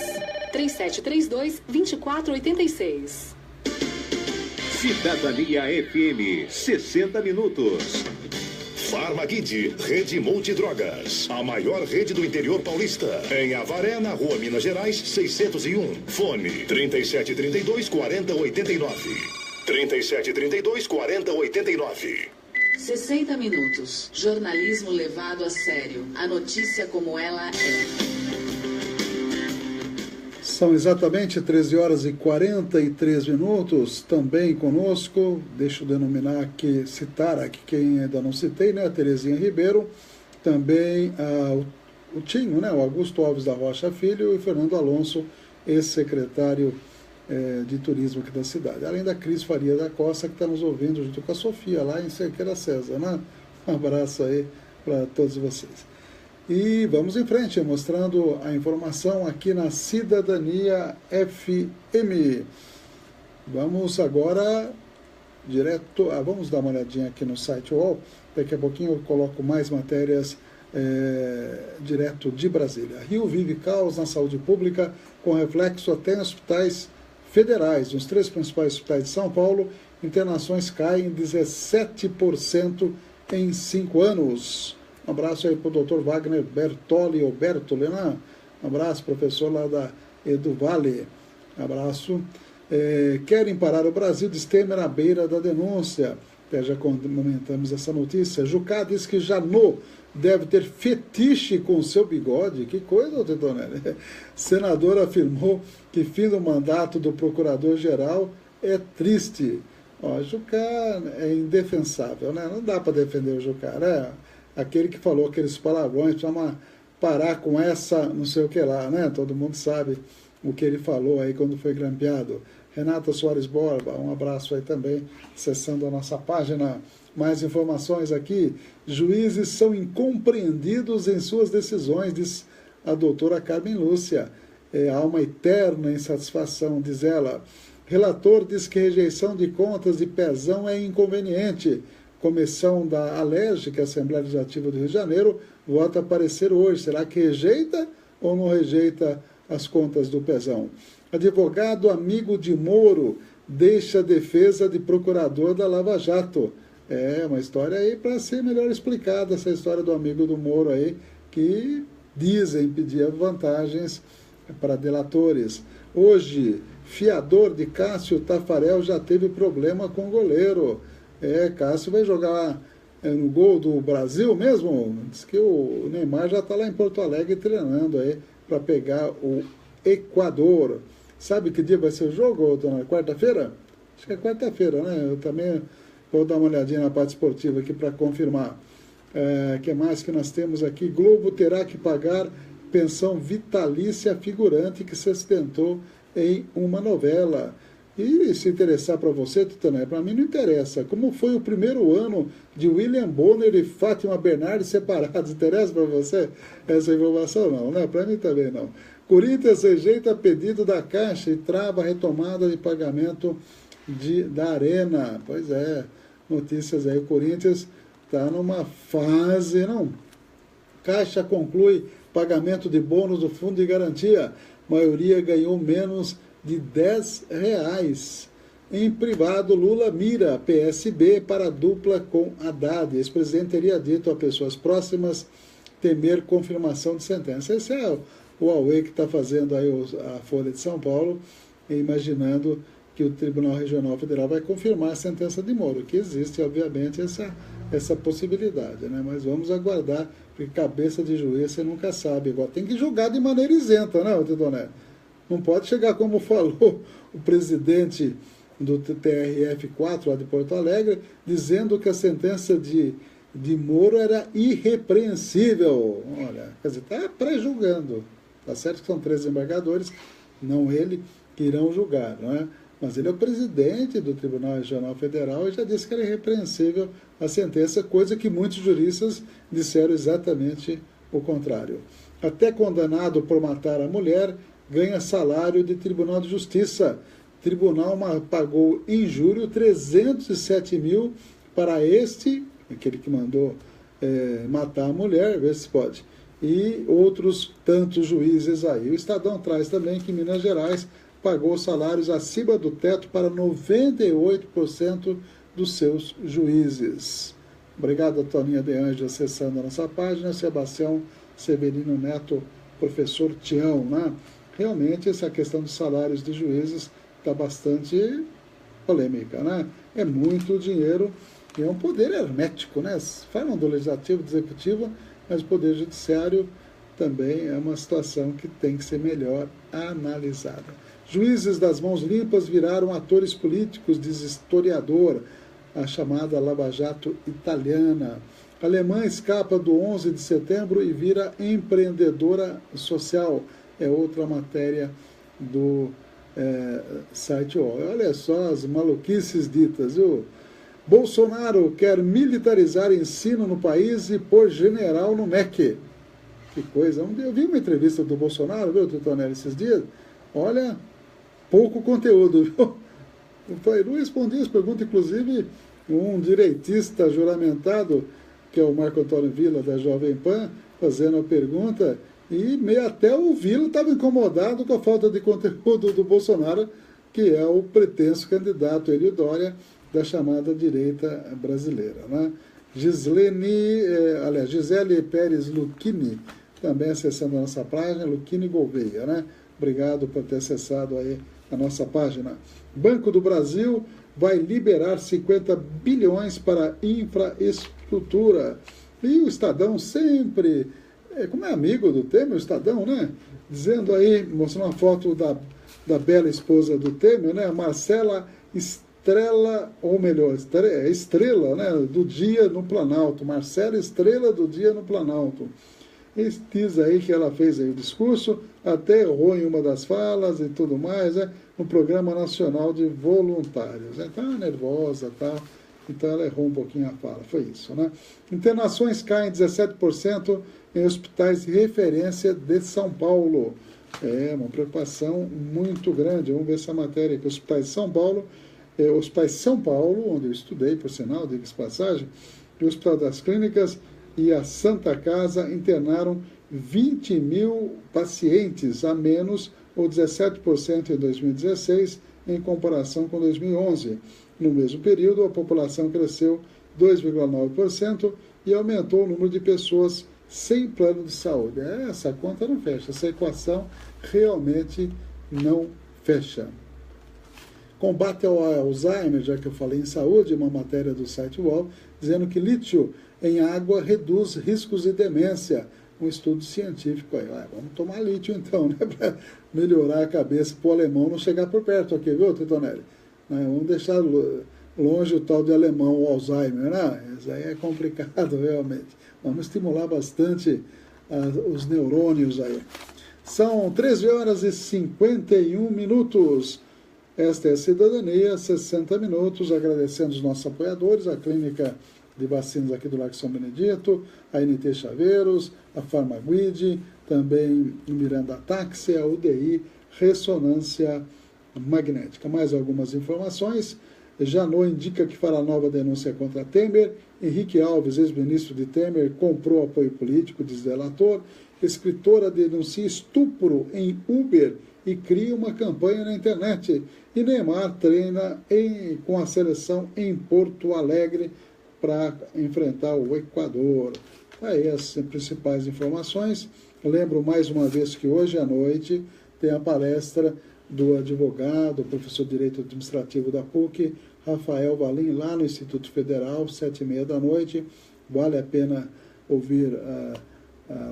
3732-2486. Cidadania FM, 60 minutos. Farmaguide, Rede Multidrogas, a maior rede do interior paulista. Em Avaré, na Rua Minas Gerais, 601. Fone 3732-4089. 3732-4089. 60 minutos. Jornalismo levado a sério. A notícia como ela é. São exatamente 13 horas e 43 minutos. Também conosco, deixa eu denominar aqui, citar aqui quem ainda não citei, né? A Terezinha Ribeiro. Também o Tinho, né? O Augusto Alves da Rocha Filho e o Fernando Alonso, ex-secretário de turismo aqui da cidade. Além da Cris Faria da Costa, que está nos ouvindo junto com a Sofia, lá em Cerqueira César, né? Um abraço aí para todos vocês. E vamos em frente, mostrando a informação aqui na Cidadania FM. Vamos agora direto... vamos dar uma olhadinha aqui no site UOL. Daqui a pouquinho eu coloco mais matérias direto de Brasília. Rio vive caos na saúde pública, com reflexo até em hospitais federais. Nos 3 principais hospitais de São Paulo, internações caem 17% em 5 anos. Um abraço aí para o Dr. Wagner Bertoli, né? Um abraço, professor lá da Eduvale. Abraço. Querem parar o Brasil, diz Temer à beira da denúncia. Até já comentamos essa notícia. Jucá diz que Janot deve ter fetiche com seu bigode. Que coisa, Tetonelli. Senador afirmou que fim do mandato do procurador-geral é triste. Jucá é indefensável, né? Não dá para defender o Jucá, né? Aquele que falou aqueles palavrões, precisa parar com essa não sei o que lá, né? Todo mundo sabe o que ele falou aí quando foi grampeado. Renata Soares Borba, um abraço aí também, acessando a nossa página. Mais informações aqui. Juízes são incompreendidos em suas decisões, diz a doutora Carmen Lúcia. Há uma eterna insatisfação, diz ela. Relator diz que rejeição de contas de Pezão é inconveniente. Comissão da Alérgica, Assembleia Legislativa do Rio de Janeiro, vota parecer hoje. Será que rejeita ou não rejeita as contas do Pezão? Advogado amigo de Moro deixa a defesa de procurador da Lava Jato. Uma história aí para ser melhor explicada, essa história do amigo do Moro aí, que dizem pedir vantagens para delatores. Hoje, fiador de Cássio Tafarel já teve problema com o goleiro. Cássio vai jogar no gol do Brasil mesmo. Diz que o Neymar já está lá em Porto Alegre treinando aí para pegar o Equador. Sabe que dia vai ser o jogo, dona? Quarta-feira? Acho que é quarta-feira, né? Eu também vou dar uma olhadinha na parte esportiva aqui para confirmar. Que mais que nós temos aqui? Globo terá que pagar pensão vitalícia figurante que se acidentou em uma novela. E se interessar para você, Tutané, para mim não interessa. Como foi o primeiro ano de William Bonner e Fátima Bernardes separados? Interessa para você essa informação? Não, né? Para mim também não. Corinthians rejeita pedido da Caixa e trava a retomada de pagamento da Arena. Pois é, notícias aí. O Corinthians está numa fase, não. Caixa conclui pagamento de bônus do Fundo de Garantia. Maioria ganhou menos de R$10. Em privado, Lula mira PSB para a dupla com Haddad. Esse presidente teria dito a pessoas próximas temer confirmação de sentença. Esse é o Huawei que está fazendo aí a Folha de São Paulo, imaginando que o Tribunal Regional Federal vai confirmar a sentença de Moro, que existe, obviamente, essa possibilidade, né? Mas vamos aguardar, porque cabeça de juiz você nunca sabe. Agora tem que julgar de maneira isenta, né, Tedoné? Não pode chegar, como falou o presidente do TRF4, lá de Porto Alegre, dizendo que a sentença de Moro era irrepreensível. Olha, quer dizer, está pré-julgando. Está certo que são 3 embargadores, não ele, que irão julgar, não é? Mas ele é o presidente do Tribunal Regional Federal e já disse que era irrepreensível a sentença, coisa que muitos juristas disseram exatamente o contrário. Até condenado por matar a mulher, ganha salário de Tribunal de Justiça. Tribunal pagou em julho 307 mil para aquele que mandou matar a mulher, vê se pode, e outros tantos juízes aí. O Estadão traz também que Minas Gerais pagou salários acima do teto para 98% dos seus juízes. Obrigado a Toninha de Anjos acessando a nossa página, Sebastião Severino Neto, professor Tião, né? Realmente essa questão dos salários de juízes está bastante polêmica, né? É muito dinheiro que é um poder hermético, né? Falam do legislativo, do executivo, mas o poder judiciário também é uma situação que tem que ser melhor analisada. Juízes das mãos limpas viraram atores políticos, diz historiador, a chamada Lava Jato italiana. A alemã escapa do 11 de setembro e vira empreendedora social. É outra matéria do site UOL. Olha só as maluquices ditas, viu? Bolsonaro quer militarizar ensino no país e pôr general no MEC. Que coisa. Eu vi uma entrevista do Bolsonaro, viu, Tutonelli, esses dias. Olha, pouco conteúdo, viu? Eu não respondi as perguntas, inclusive um direitista juramentado, que é o Marco Antônio Villa, da Jovem Pan, fazendo a pergunta, e até o Villa estava incomodado com a falta de conteúdo do Bolsonaro, que é o pretenso candidato Hélio Dória da chamada direita brasileira, né? Gisele Pérez Lucchini, também acessando a nossa página, Lucchini Gouveia, né? Obrigado por ter acessado aí a nossa página. Banco do Brasil vai liberar 50 bilhões para infraestrutura. E o Estadão sempre, como é amigo do Temer, o Estadão, né? Dizendo aí, mostrando uma foto da bela esposa do Temer, né? Marcela Estrela, ou melhor, Estrela, né? Do Dia no Planalto. Marcela Estrela do Dia no Planalto. E diz aí que ela fez aí o discurso, até errou em uma das falas e tudo mais, né? No Programa Nacional de Voluntários. Está nervosa, tá? Então ela errou um pouquinho a fala, foi isso, né? Internações caem 17% em hospitais de referência de São Paulo. É uma preocupação muito grande. Vamos ver essa matéria aqui. Hospitais de São Paulo, Hospitais de São Paulo, onde eu estudei, por sinal, diga-se passagem, e o Hospital das Clínicas e a Santa Casa internaram 20 mil pacientes a menos, ou 17% em 2016, em comparação com 2011. No mesmo período, a população cresceu 2,9% e aumentou o número de pessoas sem plano de saúde. Essa conta não fecha, essa equação realmente não fecha. Combate ao Alzheimer, já que eu falei em saúde, uma matéria do site UOL, dizendo que lítio em água reduz riscos de demência. Um estudo científico aí. Vamos tomar lítio então, né? Para melhorar a cabeça, para o alemão não chegar por perto aqui, viu, Titonelli? Vamos deixar longe o tal de alemão, o Alzheimer, né? Isso aí é complicado, realmente. Vamos estimular bastante os neurônios aí. São 13 horas e 51 minutos. Esta é a Cidadania, 60 minutos, agradecendo os nossos apoiadores, a Clínica de Vacinas aqui do Largo São Benedito, a NT Chaveiros, a Farmaguide, também o Miranda Táxi, a UDI Ressonância Magnética. Mais algumas informações. Janot indica que fará nova denúncia contra Temer. Henrique Alves, ex-ministro de Temer, comprou apoio político, diz delator. Escritora denuncia estupro em Uber e cria uma campanha na internet. E Neymar treina com a seleção em Porto Alegre para enfrentar o Equador. Aí as principais informações. Lembro mais uma vez que hoje à noite tem a palestra do advogado, professor de Direito Administrativo da PUC, Rafael Valim, lá no Instituto Federal, 7h30 da noite. Vale a pena ouvir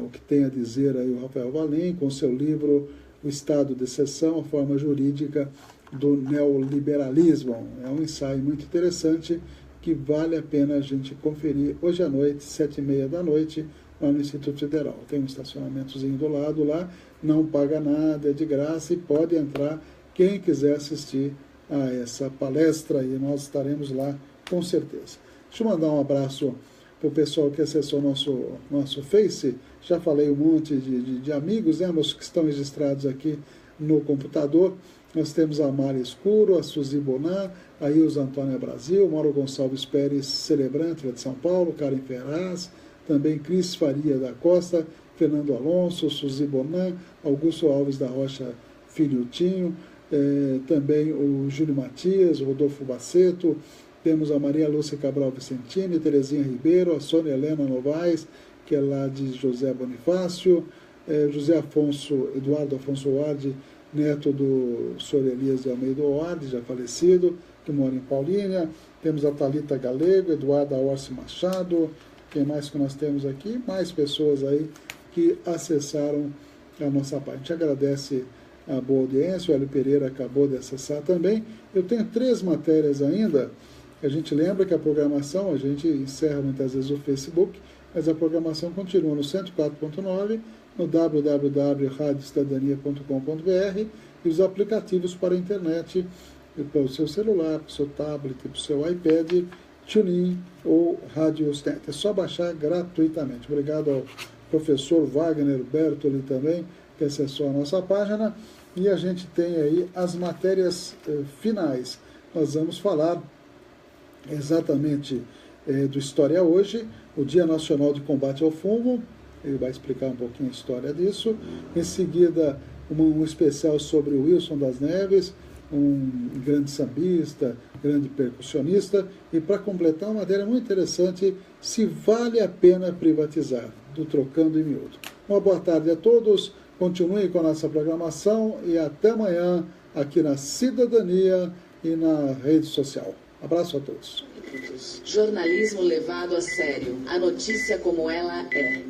o que tem a dizer aí o Rafael Valim, com seu livro O Estado de Exceção, a Forma Jurídica do Neoliberalismo. É um ensaio muito interessante que vale a pena a gente conferir hoje à noite, 7h30 da noite, lá no Instituto Federal. Tem um estacionamentozinho do lado lá, não paga nada, é de graça e pode entrar quem quiser assistir a essa palestra e nós estaremos lá com certeza. Deixa eu mandar um abraço para o pessoal que acessou nosso Face. Já falei um monte de amigos, né, que estão registrados aqui no computador. Nós temos a Mari Escuro, a Suzy Bonan, a Ilza Antônia Brasil, Mauro Gonçalves Pérez Celebrante, de São Paulo, Karen Ferraz, também Cris Faria da Costa, Fernando Alonso, Suzy Bonan, Augusto Alves da Rocha Filhotinho, também o Júlio Matias, o Rodolfo Baceto, temos a Maria Lúcia Cabral Vicentini, Terezinha Ribeiro, a Sônia Helena Novaes, que é lá de José Bonifácio, José Afonso, Eduardo Afonso Ward, neto do Sr. Elias de Almeida Oardi, já falecido, que mora em Paulínia. Temos a Thalita Galego, Eduardo Orsi Machado. Quem mais que nós temos aqui? Mais pessoas aí que acessaram a nossa página. A gente agradece a boa audiência, o Hélio Pereira acabou de acessar também. Eu tenho 3 matérias ainda. A gente lembra que a programação, a gente encerra muitas vezes o Facebook, mas a programação continua no 104.9, no www.radiocidadania.com.br e os aplicativos para a internet, para o seu celular, para o seu tablet, para o seu iPad, TuneIn ou Rádio Stent. É só baixar gratuitamente. Obrigado ao professor Wagner Bertoli também, que acessou a nossa página. E a gente tem aí as matérias finais. Nós vamos falar exatamente do História Hoje, o Dia Nacional de Combate ao Fumo. Ele vai explicar um pouquinho a história disso. Em seguida, um especial sobre o Wilson das Neves, um grande sambista, grande percussionista. E para completar, uma matéria muito interessante, se vale a pena privatizar, do Trocando em Miúdo. Uma boa tarde a todos, continuem com a nossa programação e até amanhã aqui na Cidadania e na rede social. Abraço a todos. Jornalismo levado a sério. A notícia como ela é.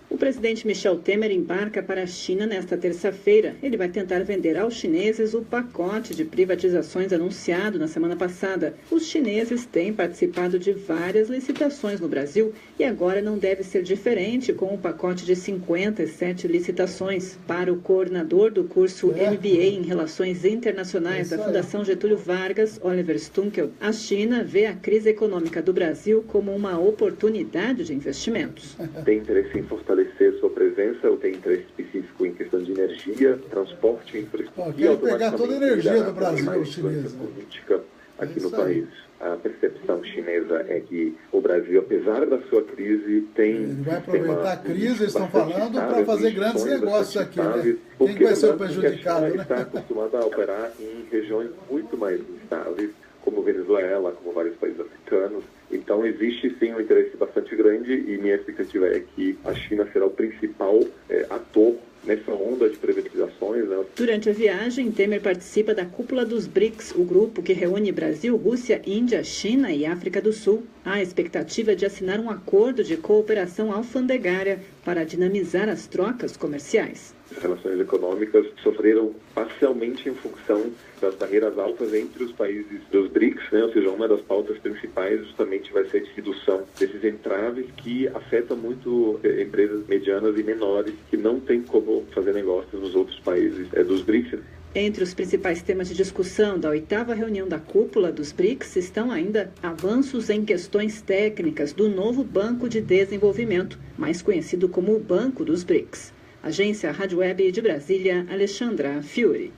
O presidente Michel Temer embarca para a China nesta terça-feira. Ele vai tentar vender aos chineses o pacote de privatizações anunciado na semana passada. Os chineses têm participado de várias licitações no Brasil e agora não deve ser diferente com o pacote de 57 licitações. Para o coordenador do curso MBA em Relações Internacionais da Fundação Getúlio Vargas, Oliver Stunkel, a China vê a crise econômica do Brasil como uma oportunidade de investimentos. Tem interesse em fortalecer sua presença, ou tem interesse específico em questão de energia, transporte, infraestrutura. Quer pegar toda a energia do Brasil, chinesa. Política aqui no país. A percepção chinesa é que o Brasil, apesar da sua crise, tem... Ele vai aproveitar a crise, eles estão falando, para fazer grandes negócios aqui, né? Quem vai ser o prejudicado, né? Está acostumado a operar em regiões muito mais instáveis, como Venezuela, como vários países africanos. Então existe sim um interesse bastante grande e minha expectativa é que a China será o principal ator nessa onda de privatizações. Né? Durante a viagem, Temer participa da Cúpula dos BRICS, o grupo que reúne Brasil, Rússia, Índia, China e África do Sul. Há a expectativa de assinar um acordo de cooperação alfandegária para dinamizar as trocas comerciais. As relações econômicas sofreram parcialmente em função das barreiras altas entre os países dos BRICS, né? Ou seja, uma das pautas principais justamente vai ser a redução desses entraves que afetam muito empresas medianas e menores que não têm como fazer negócios nos outros países dos BRICS. Entre os principais temas de discussão da 8ª reunião da Cúpula dos BRICS estão ainda avanços em questões técnicas do novo Banco de Desenvolvimento, mais conhecido como o Banco dos BRICS. Agência Rádio Web de Brasília, Alexandra Fiore.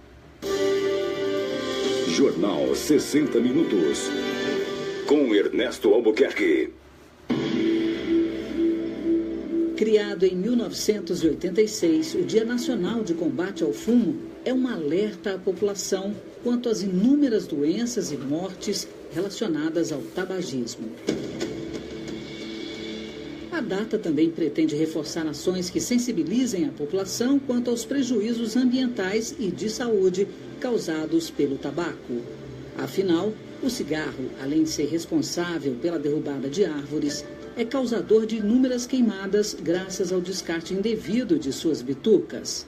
Jornal 60 Minutos. Com Ernesto Albuquerque. Criado em 1986, o Dia Nacional de Combate ao Fumo é um alerta à população quanto às inúmeras doenças e mortes relacionadas ao tabagismo. A data também pretende reforçar ações que sensibilizem a população quanto aos prejuízos ambientais e de saúde causados pelo tabaco. Afinal, o cigarro, além de ser responsável pela derrubada de árvores, é causador de inúmeras queimadas graças ao descarte indevido de suas bitucas.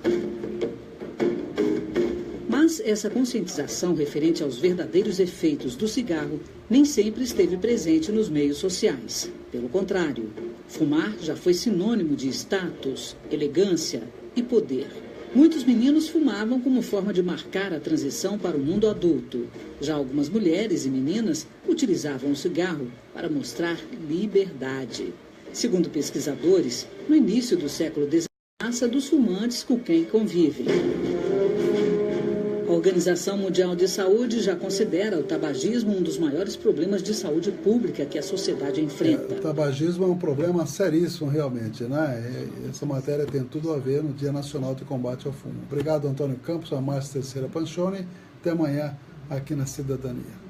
Mas essa conscientização referente aos verdadeiros efeitos do cigarro nem sempre esteve presente nos meios sociais. Pelo contrário, fumar já foi sinônimo de status, elegância e poder. Muitos meninos fumavam como forma de marcar a transição para o mundo adulto. Já algumas mulheres e meninas utilizavam o cigarro para mostrar liberdade. Segundo pesquisadores, no início do século XIX, a massa dos fumantes com quem convivem. A Organização Mundial de Saúde já considera o tabagismo um dos maiores problemas de saúde pública que a sociedade enfrenta. O tabagismo é um problema seríssimo, realmente, né? Essa matéria tem tudo a ver no Dia Nacional de Combate ao Fumo. Obrigado, Antônio Campos, a Márcia Terceira Panchoni. Até amanhã aqui na Cidadania.